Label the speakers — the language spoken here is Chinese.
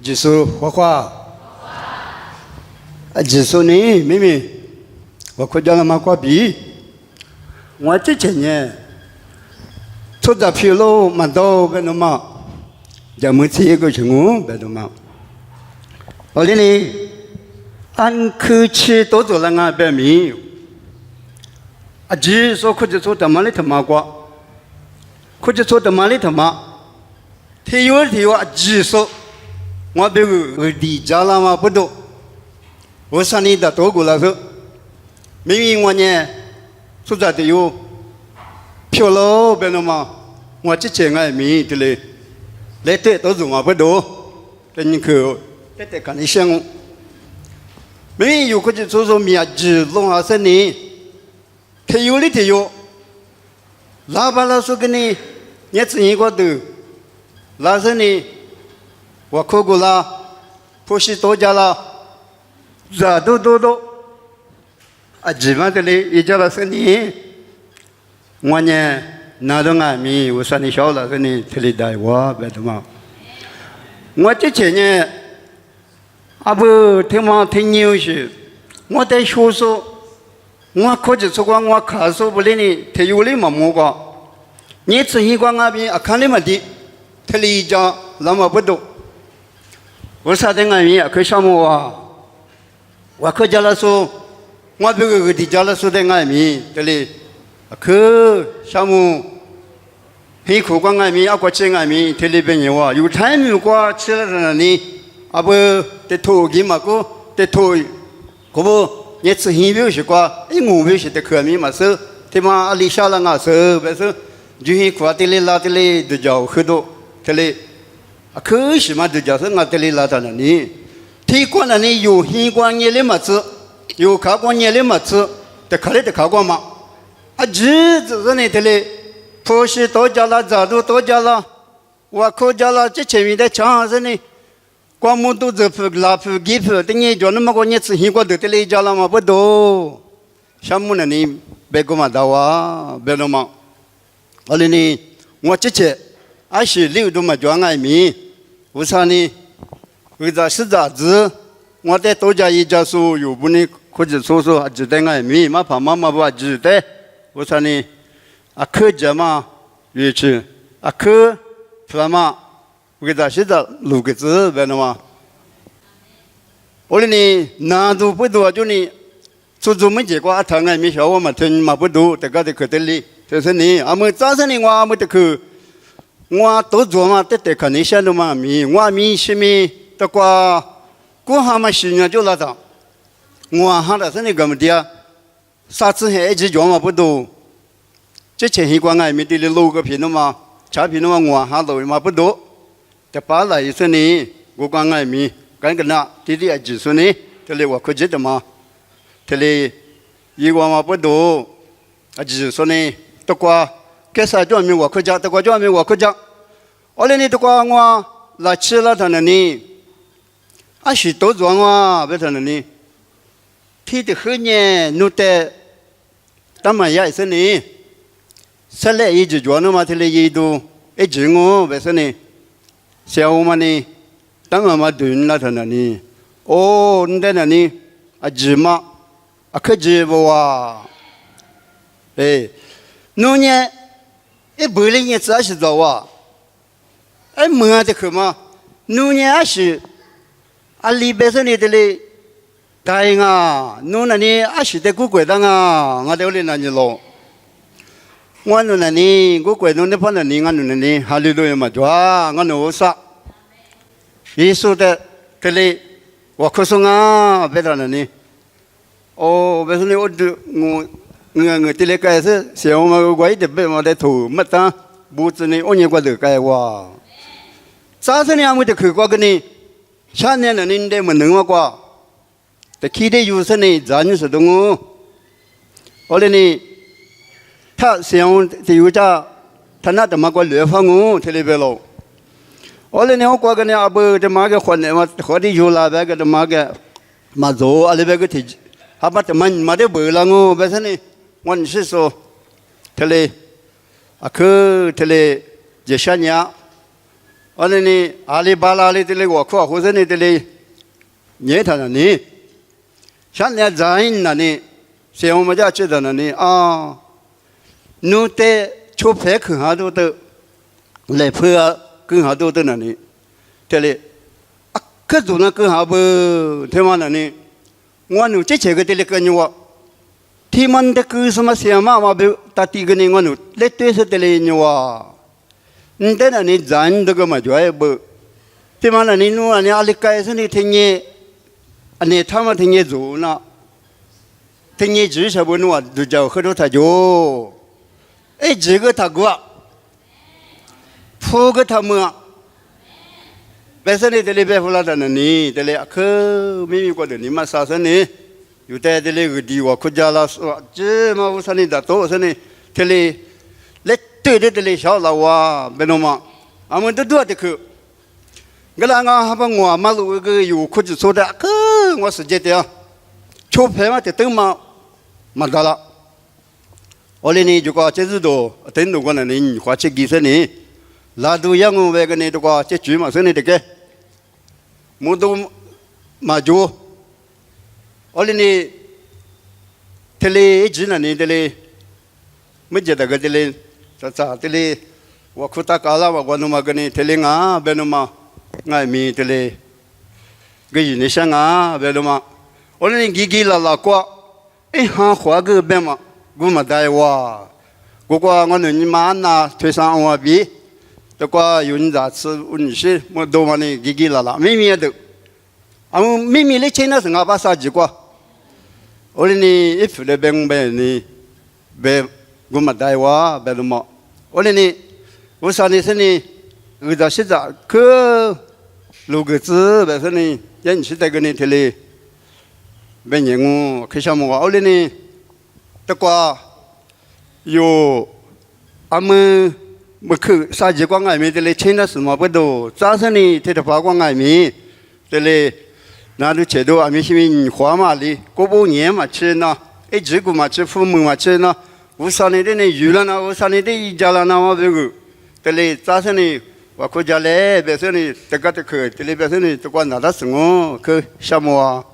Speaker 1: 就是画画，就是呢，妹妹，我国家那么挂笔，我之前呢，出在皮路蛮多别的嘛，就没吃一个成功别的嘛。后来呢，按科吃多做了啊别米，只说可就做他妈的他妈瓜，可就做他妈的他妈，体育只说。我别个地家了嘛不多，我上你的多过来说，明明我呢，出在的有漂流别了嘛，我之前爱米的嘞，来得都是我不多，但你可来得看你想，明明有个就说米啊，只弄下身呢，他有的他有，喇叭老说给你，你自己过头，拉身呢。我考过了，普西多家了，这都，基本的嘞，一家了是你，我呢拿到俺米，我说你小了是你，这里带我别的嘛，我之前呢，不听嘛听牛些，我在学说，我考级出关我考说不哩呢，他有哩嘛么个，你自己关那边看你们的，这里一家那么不多。我啥的俺们可项目啊，我可家了说，我别个的家了说的俺们这里，可项目，很苦光俺们过去俺们这里边有啊，有产品过吃了那里，不得投给嘛个，得投，可不，你吃很少些过，我没些的可米嘛是，对嘛阿里下了俺是，不是，就很苦的里拉的里都叫很多，这里。可是嘛，就叫是我这里来到那里，提过那里有黑光业的么子，有卡光业的么子，得看的看过嘛？只是呢，这里普西多家了，za都多家了，我口家了，这前面的墙上呢，光木都是铺拉铺给铺，等你叫那么个日子黑过的这里家了嘛不多，项目那里别个嘛到啊，别了嘛，后来呢，我之前。26都嘛叫俺米，为啥呢？为啥是咋子？我在多家一家说有不呢？或者说只带俺米，嘛怕妈妈不只带，为啥呢？客家嘛，越去客普嘛，为啥是咋六个字别了嘛？我哩呢，难度不多就呢，做没结果，他俺米小我嘛听嘛不多，大家得去这里，就是呢，没早上呢我没得去。我都做嘛，得看你想的嘛米，我米是米，得过过哈嘛新年就来着，我哈的是那个么的啊，啥子还一直做嘛不多，之前一关俺米的六个品的嘛，茶品的嘛我哈六嘛不多，得把来一次呢，我关俺米，干个那弟弟几岁呢？这里我可记得嘛，这里一关嘛不多，几岁呢？得过。给啥叫名我可讲，得过叫名我可讲。后来你得过我来吃了他那里，是多壮啊，别他那里，提的很呢，弄得，他们也是呢，现在一直做那么，他那一度一直我别是呢，小我们呢，他们嘛炖了他那里，哦，你在那里芝麻，可芝麻啊，弄呢。不哩你只是做啊，没得去嘛，农业是，里边是你的嘞，答应啊，农那里是得古怪的啊，我这里那里咯，我农那里古怪农的碰那里我农那里哈利路亚嘛抓，我农啥，耶稣的这里我可说啊，别到那里，哦，别说你我。我这里开始小我怪的被我的头没当，不知呢，我也怪得改哇。啥时呢？我得去过个呢，下年的人得没能我过，得去的有时呢，咱是动物。后来呢，他想的有家，他那他妈个热风我这里边喽。后来呢，我过个呢，不他妈个换的嘛，换的有啦，那个他妈个嘛做，阿里边个提，他把他妈嘛的不了我，不是呢。我是说，这里可这里这些年，我那里阿里巴拉里的嘞，我靠，或者那的嘞，你他那里，像那人那里，像我们家知道那里啊，努得出牌看下都得，来拍啊，看下都得那里，这里啊，各种那看下不，听完那里，我努这些个的嘞跟我。ที่มันจะคือสมัยเสียมาเบลตัดตีกันเองวันนู้นเล็ดตัวเสด็จเลยนี่ว่าแต่นั่นนี่จันทร์ก็มาจ่อยเบลที่มันอันนี้นู้นอันนี้อะไรกันสินี่ทิ้งเงี้ยอันนี้ทำมาทิ้งเงี้ยจู่นะทิ้งเงี้ยจู่ชาวบ้านว่าดูเจ้าเขาดูท่าจู่ไอ้จีก็ท่ากัวผู้ก็ท่าเมื่อแบบนี้เดลิเบฟลาดันนี่เดลิคือไม่มีคนเดินนี่มาสาสนี่อยู่แต่เดลิกดีว่าคุจาลาเจ้ามาอุสานิดาโตอุสานิเทเลเล็ดตัวเดลิชาวลาวาเบนมาอามันตัวเด็กคือกลางอ่ะฮับงัวมาลูกก็อยู่คุจโซดาคือว่าสุดเจดีย์ชอบเพลงมาแต่ตึงมาดาละโอเลนี่จุกว่าเจ้าจุดโตเต็นดูกันนี่ขวาเช็คกีเสนี่ลาดูยังงูเวกันนี่จุกว่าเจ้าจุยมาเสนี่เด็กมุดมาจูโอเลนี่เทเลจีนันนี่เทเลไม่เจตกันเทเลจ้าเทเลว่าคุตากาลาว่าวันนุมากันนี่เทเลงาเบนุมาง่ายมีเทเลก็ยินดีช่างาเบนุมาโอเลนี่กิลาลากว่าไอ้หาขวาก็เบมากูมาได้ว่ากูก็งั้นนี่มาหน้า推上ว่าบีแต่ก็ยุ่งจัดสุนทรีมันดูมันนี่กิลาลาไม่มีอะไรอ่ะไม่มีเลยเช่นนั้นสังกัดภาษาจีกว่าโอ้ยนี่อีฟเลยเบ่งเบ่งนี่เบ่งกูมาได้ว่าเบ่งมาโอ้ยนี่อุตส่าห์นี่สินี่อุตส่าห์สิจ้ะคือลูกจื้อแบบนี้ยันสิแต่กันนี่ทะเลเป็นอย่างงูคือชาวมัวโอ้ยนี่ตะกว่าอยู่อามือคือสาจีกว่าไงมีทะเลเช่นนั้นสมบูรณ์ดูจ้าสินี่ที่จะพากว่าไงมีทะเล那都吃到阿米西米花嘛哩，过不年嘛吃呢，一直过嘛吃，父母嘛吃呢，无啥呢的呢娱乐呢，无啥呢的一家了那嘛这个，这里咋说呢？我国家嘞，别说呢，这个这个，这里别说呢，这个哪大事哦，去什么啊？